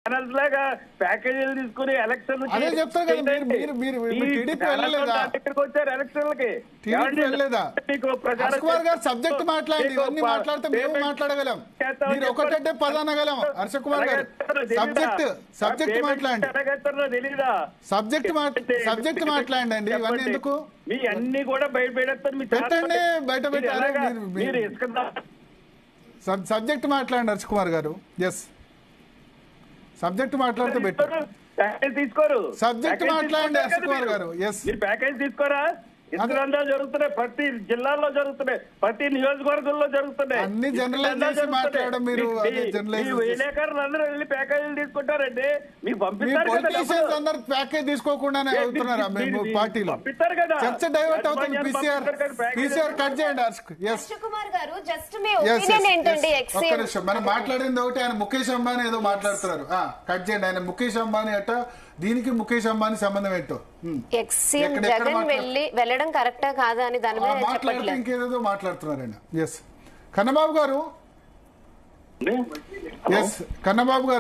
లాగా ప్యాకేజీలు తీసుకుని ఎలక్షన్ అదే చెప్తారు కదా మీరు టీడీపీ వెళ్ళలేదా? వచ్చారు ఎలక్షన్లకి. టీడీపీ వెళ్ళలేదా? హర్ష్ కుమార్ గారు సబ్జెక్ట్ మాట్లాడండి, ఇవన్నీ మాట్లాడితే మేము మాట్లాడగలం. మీరు ఒకటంటే పదనగలం. హర్ష కుమార్ గారు సబ్జెక్ట్ మాట్లాడండి, సబ్జెక్ట్ మాట్లాడండి. ఇవన్నీ ఎందుకు? మీ అన్ని కూడా బయట పెట్టండి, బయట పెట్టారు. సబ్జెక్ట్ మాట్లాడండి హర్ష కుమార్ గారు. ఎస్, సబ్జెక్ట్ మాట్లాడితే పెట్టారు. తీసుకోరు. సబ్జెక్ట్ మాట్లాడండి హర్ష కుమార్ గారు. ఎస్, మీరు ప్యాకేజ్ తీసుకోరా? ఇంద్రాందాలు జరుగుతున్నాయి, ప్రతి జిల్లాలో జరుగుతున్నాయి, ప్రతి నియోజకవర్గంలో జరుగుతున్నాయి. అన్ని జనరలైజ్ చేసి మాట్లాడడం మీరు. విలేకరులు అందరూ వెళ్ళి ప్యాకేజీలు తీసుకుంటారండి. మీకు పంపిస్తారు పొలిటీషియన్స్ అందరు ప్యాకేజ్ తీసుకోకుండానే అవుతున్నారా మేము పార్టీలో? పంపిస్తారు కదా. చర్చ డైవర్ట్ అవుతుంది. పీసీఆర్ కట్ చేయండి. ఒక్క నిమిషం, మనం మాట్లాడింది ఒకటి, ఆయన ముఖేష్ అంబానీ ఏదో మాట్లాడుతున్నారు. కట్ చేయండి. ఆయన ముఖేష్ అంబానీ అట, దీనికి ముఖేష్ అంబానీ సంబంధం ఏంటో వెళ్ళడం కరెక్టా కాదా అని దాని మీద మాట్లాడితే ఇంకేదో మాట్లాడుతున్నారు ఆయన. ఎస్, కన్నబాబు గారు. ఎస్, కన్నబాబు గారు.